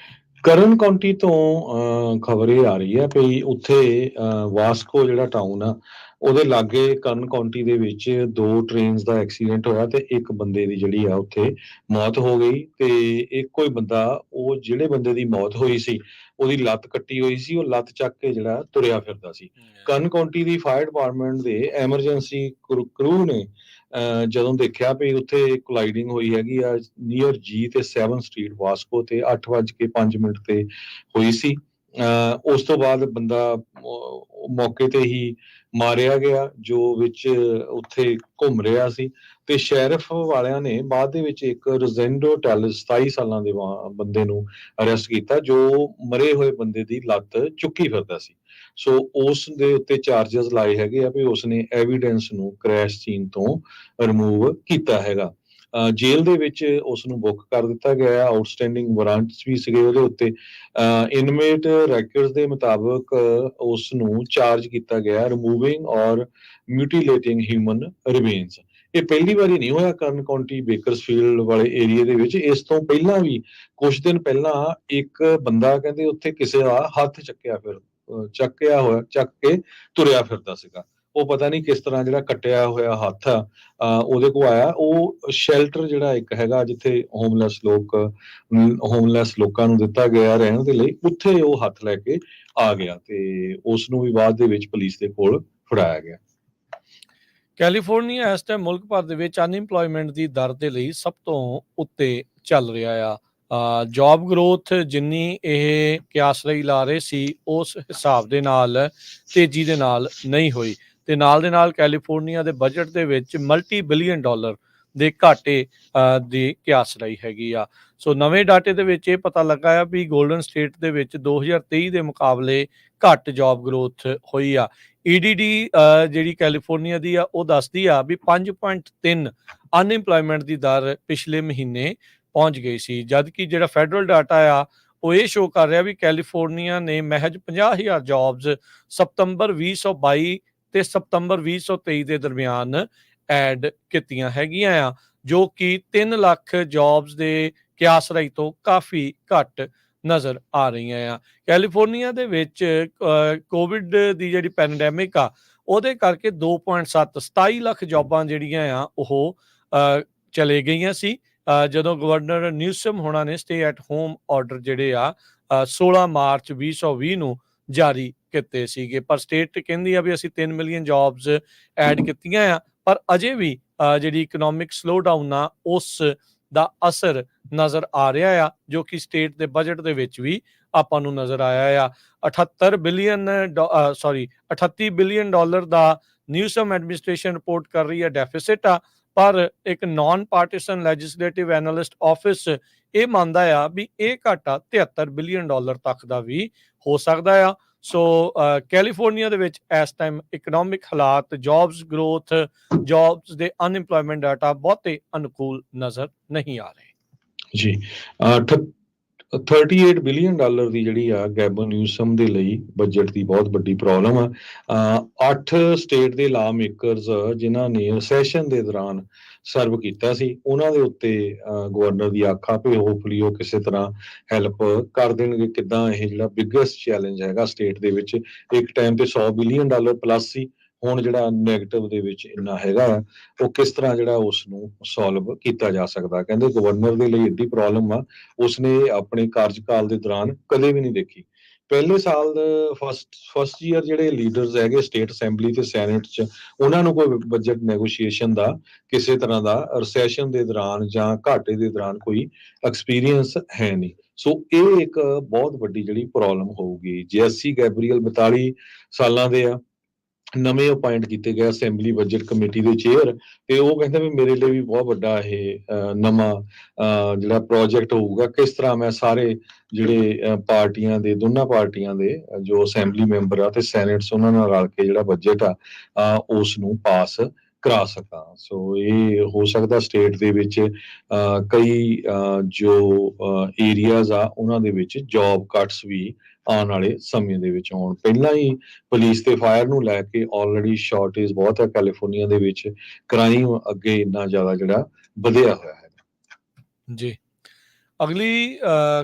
ਕਰਨ ਕਾਉਂਟੀ ਤੋਂ ਖਬਰ ਇਹ ਆ ਰਹੀ ਹੈ ਵੀ ਉੱਥੇ ਵਾਸਕੋ ਜਿਹੜਾ ਟਾਊਨ ਆ ਉਹਦੇ ਲਾਗੇ ਕਰਨ ਕਾਉਂਟੀ ਦੇ ਵਿੱਚ 2 ਟ੍ਰੇਨਸ ਦਾ ਐਕਸੀਡੈਂਟ ਹੋਇਆ ਤੇ ਇੱਕ ਬੰਦੇ ਦੀ ਜਿਹੜੀ ਆ ਉੱਥੇ ਮੌਤ ਹੋ ਗਈ। ਤੇ ਇੱਕੋ ਹੀ ਬੰਦਾ, ਉਹ ਜਿਹੜੇ ਬੰਦੇ ਦੀ ਮੌਤ ਹੋਈ ਸੀ ਉਹਦੀ ਲੱਤ ਕੱਟੀ ਹੋਈ ਸੀ, ਉਹ ਲੱਤ ਚੱਕ ਕੇ ਜਿਹੜਾ ਤੁਰਿਆ ਫਿਰਦਾ ਸੀ। ਕਰਨ ਕਾਉਂਟੀ ਦੀ ਫਾਇਰ ਡਿਪਾਰਟਮੈਂਟ ਦੇ ਐਮਰਜੈਂਸੀ ਕਰੂ ਨੇ ਜਦੋਂ ਦੇਖਿਆ ਵੀ ਉੱਥੇ ਕੋਲਾਈਡਿੰਗ ਹੋਈ ਹੈਗੀ ਆ ਨੀਅਰ ਜੀ ਤੇ 7 ਸਟਰੀਟ ਵਾਸਕੋ ਤੇ 8:05 ਤੇ ਹੋਈ ਸੀ। ਉਸ ਤੋਂ ਬਾਅਦ ਬੰਦਾ ਮੌਕੇ ਤੇ ਹੀ ਮਾਰਿਆ ਗਿਆ, ਜੋ ਵਿੱਚ ਉੱਥੇ ਘੁੰਮ ਰਿਹਾ ਸੀ। ਤੇ ਸ਼ੈਰਿਫ ਵਾਲਿਆਂ ਨੇ ਬਾਅਦ ਦੇ ਵਿੱਚ ਇੱਕ ਰੋਜ਼ੈਂਡੋ ਟੈਲਿਸ 27 ਸਾਲਾਂ ਦੇ ਬੰਦੇ ਨੂੰ ਅਰੈਸਟ ਕੀਤਾ, ਜੋ ਮਰੇ ਹੋਏ ਬੰਦੇ ਦੀ ਲੱਤ ਚੁੱਕੀ ਫਿਰਦਾ ਸੀ। ਸੋ ਉਸ ਦੇ ਉੱਤੇ ਚਾਰजेस ਲਾਏ ਹੈਗੇ ਆ ਵੀ ਉਸਨੇ ਐਵੀਡੈਂਸ ਨੂੰ ਕ੍ਰੈਸ਼ ਸੀਨ ਤੋਂ ਰਿਮੂਵ ਕੀਤਾ ਹੈਗਾ। ਜੇਲ੍ਹ ਦੇ ਵਿੱਚ ਉਸ ਨੂੰ ਬੁੱਕ ਕਰ ਦਿੱਤਾ ਗਿਆ। ਆਊਟਸਟੈਂਡਿੰਗ ਵਾਰੰਟਸ ਵੀ ਸੀਗੇ ਉਹਦੇ ਉੱਤੇ। ਇਨਮੇਟ ਰੈਕਰਡਸ ਦੇ ਮੁਤਾਬਕ ਉਸ ਨੂੰ ਚਾਰਜ ਕੀਤਾ ਗਿਆ ਰਿਮੂਵਿੰਗ ਔਰ ਮਿਊਟੀਲੇਟਿੰਗ ਹਿਊਮਨ ਰਿਮੇਨਸ। ਇਹ ਪਹਿਲੀ ਵਾਰੀ ਨਹੀਂ ਹੋਇਆ ਕਰਨ ਕਾਉਂਟੀ ਬੇਕਰਸਫੀਲਡ ਵਾਲੇ ਏਰੀਏ ਦੇ ਵਿੱਚ। ਇਸ ਤੋਂ ਪਹਿਲਾਂ ਵੀ ਕੁਝ ਦਿਨ ਪਹਿਲਾਂ ਇੱਕ ਬੰਦਾ ਕਹਿੰਦੇ ਉੱਥੇ ਕਿਸੇ ਦਾ ਹੱਥ ਚੱਕ ਕੇ ਤੁਰਿਆ ਫਿਰਦਾ ਸੀਗਾ। ਉਹ ਪਤਾ ਨਹੀਂ ਕਿਸ ਤਰ੍ਹਾਂ ਜਿਹੜਾ ਕੱਟਿਆ ਹੋਇਆ ਹੱਥ ਆ ਉਹਦੇ ਕੋਲ ਆਇਆ। ਉਹ ਸ਼ੈਲਟਰ ਜਿਹੜਾ ਇੱਕ ਹੈਗਾ ਜਿੱਥੇ ਹੋਮਲੈਸ ਲੋਕਾਂ ਨੂੰ ਦਿੱਤਾ ਗਿਆ ਰਹਿਣ ਦੇ ਲਈ, ਉੱਥੇ ਉਹ ਹੱਥ ਲੈ ਕੇ ਆ ਗਿਆ ਤੇ ਉਸ ਨੂੰ ਵੀ ਬਾਅਦ ਦੇ ਵਿੱਚ ਪੁਲਿਸ ਦੇ ਕੋਲ ਫੜਾਇਆ ਗਿਆ। ਕੈਲੀਫੋਰਨੀਆ ਇਸ ਟਾਈਮ ਮੁਲਕ ਭਰ ਦੇ ਵਿੱਚ ਅਨਇੰਪਲੋਇਮੈਂਟ ਦੀ ਦਰ ਦੇ ਲਈ ਸਭ ਤੋਂ ਉੱਤੇ ਚੱਲ ਰਿਹਾ ਆ। ਜੌਬ ਗਰੋਥ ਜਿੰਨੀ ਇਹ ਕਿਆਸ ਲਈ ਲਾ ਰਹੇ ਸੀ ਉਸ ਹਿਸਾਬ ਦੇ ਨਾਲ ਤੇਜ਼ੀ ਦੇ ਨਾਲ ਨਹੀਂ ਹੋਈ ਤੇ ਨਾਲ ਦੇ ਨਾਲ ਕੈਲੀਫੋਰਨੀਆ ਦੇ ਬਜਟ ਦੇ ਵਿੱਚ $multi-billion ਦੇ ਘਾਟੇ ਦੀ ਕਿਆਸ ਲਈ ਹੈਗੀ ਆ। ਸੋ ਨਵੇਂ ਡਾਟੇ ਦੇ ਵਿੱਚ ਇਹ ਪਤਾ ਲੱਗਾ ਆ ਵੀ ਗੋਲਡਨ ਸਟੇਟ ਦੇ ਵਿੱਚ 2023 ਦੇ ਮੁਕਾਬਲੇ ਘੱਟ ਜੌਬ ਗਰੋਥ ਹੋਈ ਆ। EDD ਜਿਹੜੀ ਕੈਲੀਫੋਰਨੀਆ ਦੀ ਆ ਉਹ ਦੱਸਦੀ ਆ ਵੀ 5.3 ਅਨਇੰਪਲੋਇਮੈਂਟ ਦੀ ਦਰ ਪਿਛਲੇ ਮਹੀਨੇ ਪਹੁੰਚ ਗਈ ਸੀ, ਜਦ ਕਿ ਜਿਹੜਾ ਫੈਡਰਲ ਡਾਟਾ ਆ ਉਹ ਇਹ ਸ਼ੋਅ ਕਰ ਰਿਹਾ ਵੀ ਕੈਲੀਫੋਰਨੀਆ ਨੇ ਮਹਿਜ 50,000 ਜੌਬਸ ਸਤੰਬਰ 2022 ਤੇ ਸਤੰਬਰ 2023 ਦੇ ਦਰਮਿਆਨ ਐਡ ਕੀਤੀਆਂ ਹੈਗੀਆਂ ਆ, ਜੋ ਕਿ 3 ਲੱਖ ਜੌਬਸ ਦੇ ਕਿਆਸ ਰਾਈ ਤੋਂ ਕਾਫੀ ਘੱਟ ਨਜ਼ਰ ਆ ਰਹੀਆਂ ਆ। ਕੈਲੀਫੋਰਨੀਆ ਦੇ ਵਿੱਚ ਕੋਵਿਡ ਦੀ ਜਿਹੜੀ ਪੈਂਡੈਮਿਕ ਆ ਉਹਦੇ ਕਰਕੇ 27 ਲੱਖ ਜੌਬਾਂ ਜਿਹੜੀਆਂ ਆ ਉਹ ਚਲੇ ਗਈਆਂ ਸੀ, ਜਦੋਂ ਗਵਰਨਰ ਨਿਊਸਮ ਹੋਣਾ ਨੇ ਸਟੇ ਐਟ ਹੋਮ ਆਰਡਰ ਜਿਹੜੇ ਆ 16 ਮਾਰਚ 2020 ਨੂੰ ਜਾਰੀ ਕੀਤੇ ਸੀਗੇ। ਪਰ ਸਟੇਟ ਕਹਿੰਦੀ ਆ ਵੀ ਅਸੀਂ 3 ਮਿਲੀਅਨ ਜੌਬਸ ਐਡ ਕੀਤੀਆਂ ਆ, ਪਰ ਅਜੇ ਵੀ ਜਿਹੜੀ ਇਕਨੋਮਿਕ ਸਲੋਡਾਊਨ ਆ ਉਸ ਦਾ ਅਸਰ ਨਜ਼ਰ ਆ ਰਿਹਾ ਆ, ਜੋ ਕਿ ਸਟੇਟ ਦੇ ਬਜਟ ਦੇ ਵਿੱਚ ਵੀ ਆਪਾਂ ਨੂੰ ਨਜ਼ਰ ਆਇਆ ਆ। $38 ਬਿਲੀਅਨ ਦਾ ਨਿਊਸਮ ਐਡਮਿਨਿਸਟ੍ਰੇਸ਼ਨ ਰਿਪੋਰਟ ਕਰ ਰਹੀ ਹੈ ਡੈਫਿਸਿਟ ਆ, ਪਰ ਇੱਕ ਨਾਨ ਪਾਰਟੀਸਨ ਲੈਜਿਸਲੇਟਿਵ ਐਨਾਲਿਸਟ ਆਫਿਸ ਇਹ ਮੰਨਦਾ ਆ ਵੀ ਇਹ ਘਾਟਾ $73 ਬਿਲੀਅਨ ਤੱਕ ਦਾ ਵੀ ਹੋ ਸਕਦਾ ਆ। ਸੋ ਕੈਲੀਫੋਰਨੀਆ ਦੇ ਵਿੱਚ ਇਸ ਟਾਈਮ ਇਕਨੋਮਿਕ ਹਾਲਾਤ, ਜੌਬਸ ਗਰੋਥ, ਜੌਬਸ ਦੇ ਅਨਇੰਪਲੋਇਮੈਂਟ ਡਾਟਾ ਬਹੁਤੇ ਅਨੁਕੂਲ ਨਜ਼ਰ ਨਹੀਂ ਆ ਰਹੇ। ਜੀ $38 ਬਿਲੀਅਨ ਦੀ ਜਿਹੜੀ ਆ ਗੈਬਨ ਨਿਊਸਮ ਦੇ ਲਈ ਬਜਟ ਦੀ ਬਹੁਤ ਵੱਡੀ ਪ੍ਰੋਬਲਮ ਆ। 8 ਸਟੇਟ ਦੇ ਲਾ ਮੇਕਰਸ ਜਿਨ੍ਹਾਂ ਨੇ ਰੈਸੈਸ਼ਨ ਦੇ ਦੌਰਾਨ ਸਰਵ ਕੀਤਾ ਸੀ, ਉਹਨਾਂ ਦੇ ਉੱਤੇ ਗਵਰਨਰ ਦੀ ਆਖਾ ਵੀ ਹੋਪਫੁਲੀ ਉਹ ਕਿਸੇ ਤਰ੍ਹਾਂ ਹੈਲਪ ਕਰ ਦੇਣਗੇ। ਕਿੱਦਾਂ ਇਹ ਜਿਹੜਾ ਬਿਗੇਸਟ ਚੈਲੰਜ ਹੈਗਾ ਸਟੇਟ ਦੇ ਵਿੱਚ, ਇੱਕ ਟਾਈਮ ਤੇ $100 ਬਿਲੀਅਨ ਪਲੱਸ ਸੀ, ਹੁਣ ਜਿਹੜਾ ਨੈਗੇਟਿਵ ਦੇ ਵਿੱਚ ਇੰਨਾ ਹੈਗਾ ਆ, ਉਹ ਕਿਸ ਤਰ੍ਹਾਂ ਜਿਹੜਾ ਉਸ ਨੂੰ ਸੋਲਵ ਕੀਤਾ ਜਾ ਸਕਦਾ। ਕਹਿੰਦੇ ਗਵਰਨਰ ਦੇ ਲਈ ਏਡੀ ਪ੍ਰੋਬਲਮ ਆ, ਉਸਨੇ ਆਪਣੇ ਕਾਰਜਕਾਲ ਦੇ ਦੌਰਾਨ ਕਦੇ ਵੀ ਨਹੀਂ ਦੇਖੀ। ਪਹਿਲੇ ਸਾਲ ਫਸਟ ਈਅਰ ਜਿਹੜੇ ਲੀਡਰਸ ਹੈਗੇ ਸਟੇਟ ਅਸੈਂਬਲੀ ਤੇ ਸੈਨੇਟ 'ਚ, ਉਹਨਾਂ ਨੂੰ ਕੋਈ ਬਜਟ ਨੈਗੋਸ਼ੀਏਸ਼ਨ ਦਾ ਕਿਸੇ ਤਰ੍ਹਾਂ ਦਾ ਰਸੈਸ਼ਨ ਦੇ ਦੌਰਾਨ ਜਾਂ ਘਾਟੇ ਦੇ ਦੌਰਾਨ ਕੋਈ ਐਕਸਪੀਰੀਅੰਸ ਹੈ ਨਹੀਂ। ਸੋ ਇਹ ਇੱਕ ਬਹੁਤ ਵੱਡੀ ਜਿਹੜੀ ਪ੍ਰੋਬਲਮ ਹੋਊਗੀ। ਜੈਸੀ ਗੈਬਰੀਅਲ 42 ਸਾਲਾਂ ਦੇ ਆ, ਨਵੇਂ ਅਪਾਇੰਟ ਕੀਤੇ ਗਏ ਅਸੈਂਬਲੀ ਬਜਟ ਕਮੇਟੀ ਦੇ ਚੇਅਰ, ਤੇ ਉਹ ਕਹਿੰਦੇ ਵੀ ਮੇਰੇ ਲਈ ਵੀ ਬਹੁਤ ਵੱਡਾ ਇਹ ਨਵਾਂ ਜਿਹੜਾ ਪ੍ਰੋਜੈਕਟ ਹੋਊਗਾ, ਕਿਸ ਤਰ੍ਹਾਂ ਮੈਂ ਸਾਰੇ ਜਿਹੜੇ ਪਾਰਟੀਆਂ ਦੇ, ਦੋਨਾਂ ਪਾਰਟੀਆਂ ਦੇ ਜੋ ਅਸੈਂਬਲੀ ਮੈਂਬਰ ਆ ਤੇ ਸੈਨੇਟਸ, ਉਹਨਾਂ ਨਾਲ ਰਲ ਕੇ ਜਿਹੜਾ ਬਜਟ ਆ ਉਸ ਨੂੰ ਪਾਸ ਕਰਾ ਸਕਾਂ। ਸੋ ਇਹ ਹੋ ਸਕਦਾ ਸਟੇਟ ਦੇ ਵਿੱਚ ਕਈ ਜੋ ਏਰੀਆਜ਼ ਆ ਉਹਨਾਂ ਦੇ ਵਿੱਚ ਜੌਬ ਕੱਟਸ ਵੀ ਆਉਣ ਵਾਲੇ ਸਮੇਂ ਦੇ ਵਿੱਚ ਆਉਣ। ਪਹਿਲਾਂ ਹੀ ਪੁਲਿਸ ਤੇ ਫਾਇਰ ਨੂੰ ਲੈ ਕੇ ਆਲਰੇਡੀ ਸ਼ਾਰਟੇਜ ਬਹੁਤ ਹੈ ਕੈਲੀਫੋਰਨੀਆ ਦੇ ਵਿੱਚ, ਕ੍ਰਾਈਮ ਅੱਗੇ ਇੰਨਾ ਜ਼ਿਆਦਾ ਜਿਹੜਾ ਵਧਿਆ ਹੋਇਆ ਹੈ। ਜੀ, ਅਗਲੀ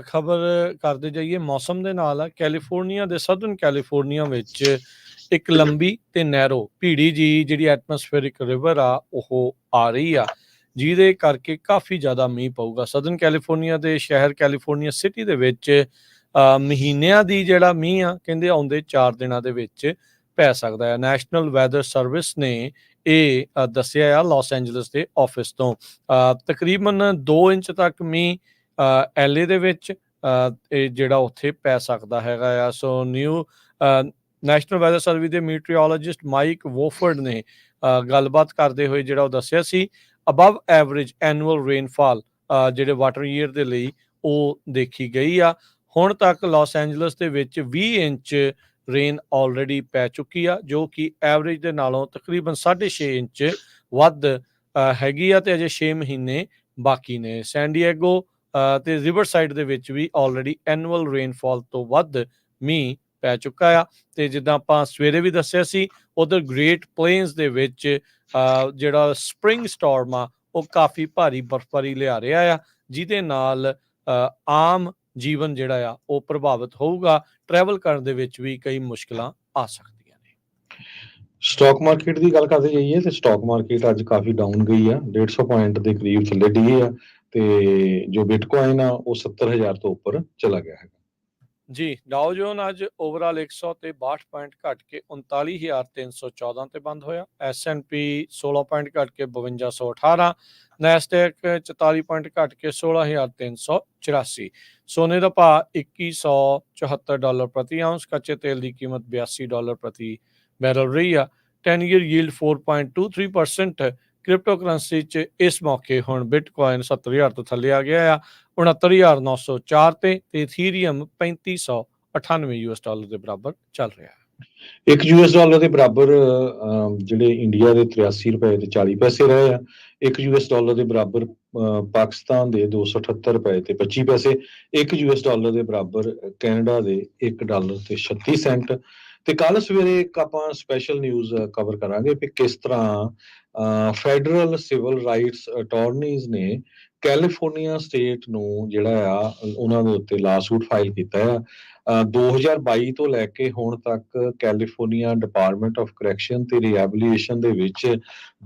ਖਬਰ ਕਰਦੇ ਜਾਈਏ ਮੌਸਮ ਦੇ ਨਾਲ। ਕੈਲੀਫੋਰਨੀਆ ਦੇ ਸਦਰਨ ਕੈਲੀਫੋਰਨੀਆ ਵਿੱਚ ਇੱਕ ਲੰਬੀ ਤੇ ਨੈਰੋ ਭੀੜੀ ਜੀ ਜਿਹੜੀ ਐਟਮੋਸਫੇਰਿਕ ਰਿਵਰ ਆ ਉਹ ਆ ਰਹੀ ਆ, ਜਿਹਦੇ ਕਰਕੇ ਕਾਫੀ ਜ਼ਿਆਦਾ ਮੀਂਹ ਪਊਗਾ। ਸਦਰਨ ਕੈਲੀਫੋਰਨੀਆ ਦੇ ਸ਼ਹਿਰ ਕੈਲੀਫੋਰਨੀਆ ਸਿਟੀ ਦੇ ਵਿੱਚ ਮਹੀਨਿਆਂ ਦੀ ਜਿਹੜਾ ਮੀਂਹ ਆ ਕਹਿੰਦੇ ਆਉਂਦੇ 4 ਦਿਨਾਂ ਦੇ ਵਿੱਚ ਪੈ ਸਕਦਾ ਹੈ। ਨੈਸ਼ਨਲ ਵੈਦਰ ਸਰਵਿਸ ਨੇ ਇਹ ਦੱਸਿਆ ਆ ਲਾਸ ਐਂਜਲਸ ਦੇ ਆਫਿਸ ਤੋਂ। ਤਕਰੀਬਨ 2 ਇੰਚ ਤੱਕ ਮੀਂਹ LA ਦੇ ਵਿੱਚ ਇਹ ਜਿਹੜਾ ਉੱਥੇ ਪੈ ਸਕਦਾ ਹੈਗਾ ਆ। ਸੋ ਨੈਸ਼ਨਲ ਵੈਦਰ ਸਰਵਿਸ ਦੇ ਮੀਟਰੀਓਲੋਜਿਸਟ ਮਾਈਕ ਵੋਫਰਡ ਨੇ ਗੱਲਬਾਤ ਕਰਦੇ ਹੋਏ ਜਿਹੜਾ ਉਹ ਦੱਸਿਆ ਸੀ, ਅਬਵ ਐਵਰੇਜ ਐਨੂਅਲ ਰੇਨਫਾਲ ਜਿਹੜੇ ਵਾਟਰ ਈਅਰ ਦੇ ਲਈ ਉਹ ਦੇਖੀ ਗਈ ਆ। ਹੁਣ ਤੱਕ ਲਾਸ ਐਂਜਲਸ ਦੇ ਵਿੱਚ 20 ਇੰਚ ਰੇਨ ਆਲਰੇਡੀ ਪੈ ਚੁੱਕੀ ਆ, ਜੋ ਕਿ ਐਵਰੇਜ ਦੇ ਨਾਲੋਂ ਤਕਰੀਬਨ 6.5 ਇੰਚ ਵੱਧ ਹੈਗੀ ਆ, ਤੇ ਅਜੇ 6 ਮਹੀਨੇ ਬਾਕੀ ਨੇ। ਸੈਨ ਡਿਏਗੋ ਤੇ ਰਿਵਰ ਸਾਈਡ ਦੇ ਵਿੱਚ ਵੀ ਆਲਰੇਡੀ ਐਨੂਅਲ ਰੇਨਫਾਲ ਤੋਂ ਵੱਧ ਮੀਂਹ ਪੈ ਚੁੱਕਾ ਆ। ਤੇ ਜਿੱਦਾਂ ਆਪਾਂ ਸਵੇਰੇ ਵੀ ਦੱਸਿਆ ਸੀ, ਉਧਰ ਗ੍ਰੇਟ ਪਲੇਨਸ ਦੇ ਵਿੱਚ ਜਿਹੜਾ ਸਪਰਿੰਗ ਸਟਾਰਮ ਆ ਉਹ ਕਾਫੀ ਭਾਰੀ ਬਰਫ਼ਬਾਰੀ ਲਿਆ ਰਿਹਾ ਆ, ਜਿਹਦੇ ਨਾਲ ਆਮ ਜੀਵਨ ਜਿਹੜਾ ਆ ਉਹ ਪ੍ਰਭਾਵਿਤ ਹੋਊਗਾ। ਟਰੈਵਲ ਕਰਨ ਦੇ ਵਿੱਚ ਵੀ ਕਈ ਮੁਸ਼ਕਲਾਂ ਆ ਸਕਦੀਆਂ ਨੇ। ਸਟਾਕ ਮਾਰਕੀਟ ਦੀ ਗੱਲ ਕਰਦੇ ਜਾਈਏ ਤੇ ਸਟਾਕ ਮਾਰਕੀਟ ਅੱਜ ਕਾਫੀ ਡਾਊਨ ਗਈ ਆ, 150 ਪੁਆਇੰਟ ਦੇ ਕਰੀਬ ਥੱਲੇ ਡਿੱਗੀ ਆ, ਤੇ ਜੋ ਬਿਟਕੋਇਨ ਆ ਉਹ 70,000 ਤੋਂ ਉੱਪਰ ਚਲਾ ਗਿਆ ਹੈ। ਜੀ, ਡਾਓ ਜੋਨ ਅੱਜ ਓਵਰਆਲ 162 ਪੁਆਇੰਟ ਘਟ ਕੇ 39,314 ਤੇ ਬੰਦ ਹੋਇਆ। S&P 16 ਪੁਆਇੰਟ ਘਟ ਕੇ 5218, ਨੈਸਡੈਕ 44 ਪੁਆਇੰਟ ਘਟ ਕੇ 16,384। ਸੋਨੇ ਦਾ ਭਾਅ $2174 ਪ੍ਰਤੀ ਆਉਂਸ, ਕੱਚੇ ਤੇਲ ਦੀ ਕੀਮਤ $82 ਪ੍ਰਤੀ ਬੈਰਲ ਰਹੀ ਆ। 10 ਈਅਰ ਯੀਲਡ 4.23%। ਕ੍ਰਿਪਟੋ ਕਰੰਸੀ 'ਚ ਇਸ ਮੌਕੇ ਹੁਣ ਬਿਟਕੋਇਨ 70,000 ਤੋਂ ਥੱਲੇ ਆ ਗਿਆ ਆ, 69,904 ਤੇ ਇਥੀਰੀਅਮ $3598 ਦੇ ਬਰਾਬਰ ਚੱਲ ਰਿਹਾ ਹੈ। $1 ਦੇ ਬਰਾਬਰ ਜਿਹੜੇ ਇੰਡੀਆ ਦੇ 83 ਰੁਪਏ ਤੇ 40 ਪੈਸੇ ਰਹੇ ਆ। $1 ਦੇ ਬਰਾਬਰ ਪਾਕਿਸਤਾਨ ਦੇ 278 ਰੁਪਏ ਤੇ 25 ਪੈਸੇ। $1 ਦੇ ਬਰਾਬਰ ਕੈਨੇਡਾ ਦੇ $1 ਤੇ 36 ਸੈਂਟ। ਤੇ ਕੱਲ ਸਵੇਰੇ ਇੱਕ ਆਪਾਂ ਸਪੈਸ਼ਲ ਨਿਊਜ਼ ਕਵਰ ਕਰਾਂਗੇ ਕਿ ਕਿਸ ਤਰ੍ਹਾਂ ਫੈਡਰਲ ਸਿਵਲ ਰਾਈਟਸ ਅਟਾਰਨੀਜ਼ ਨੇ ਕੈਲੀਫੋਰਨੀਆ ਸਟੇਟ ਨੂੰ ਜਿਹੜਾ ਆ ਉਹਨਾਂ ਦੇ ਉੱਤੇ ਲਾਸੂਟ ਫਾਈਲ ਕੀਤਾ ਆ। 2022 ਤੋਂ ਲੈ ਕੇ ਹੁਣ ਤੱਕ ਕੈਲੀਫੋਰਨੀਆ ਡਿਪਾਰਟਮੈਂਟ ਆਫ ਕਰੈਕਸ਼ਨ ਤੇ ਰੀਹੈਬਲੀਟੇਸ਼ਨ ਦੇ ਵਿੱਚ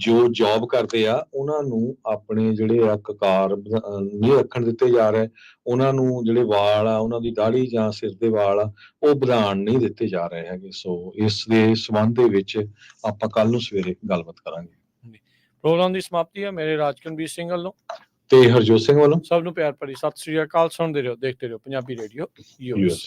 ਜੋ ਜੌਬ ਕਰਦੇ ਆ ਉਹਨਾਂ ਨੂੰ ਆਪਣੇ ਜਿਹੜੇ ਆ ਕਕਾਰ ਨਹੀਂ ਰੱਖਣ ਦਿੱਤੇ ਜਾ ਰਹੇ, ਉਹਨਾਂ ਨੂੰ ਜਿਹੜੇ ਵਾਲ ਆ, ਉਹਨਾਂ ਦੀ ਦਾੜੀ ਜਾਂ ਸਿਰ ਦੇ ਵਾਲ ਆ ਉਹ ਵਧਾਉਣ ਨਹੀਂ ਦਿੱਤੇ ਜਾ ਰਹੇ ਹੈਗੇ। ਸੋ ਇਸ ਦੇ ਸੰਬੰਧ ਦੇ ਵਿੱਚ ਆਪਾਂ ਕੱਲ ਨੂੰ ਸਵੇਰੇ ਗੱਲਬਾਤ ਕਰਾਂਗੇ। ਪ੍ਰੋਗਰਾਮ ਦੀ ਸਮਾਪਤੀ ਹੈ। ਮੇਰੇ ਰਾਜਕਨਵੀਰ ਸਿੰਘ ਵੱਲੋਂ ਤੇ ਹਰਜੋਤ ਸਿੰਘ ਵੱਲੋਂ ਸਭ ਨੂੰ ਪਿਆਰ ਭਰੀ ਸਤਿ ਸ੍ਰੀ ਅਕਾਲ। ਸੁਣਦੇ ਰਹੋ, ਦੇਖਦੇ ਰਹੋ ਪੰਜਾਬੀ ਰੇਡੀਓ ਯੂਐਸ।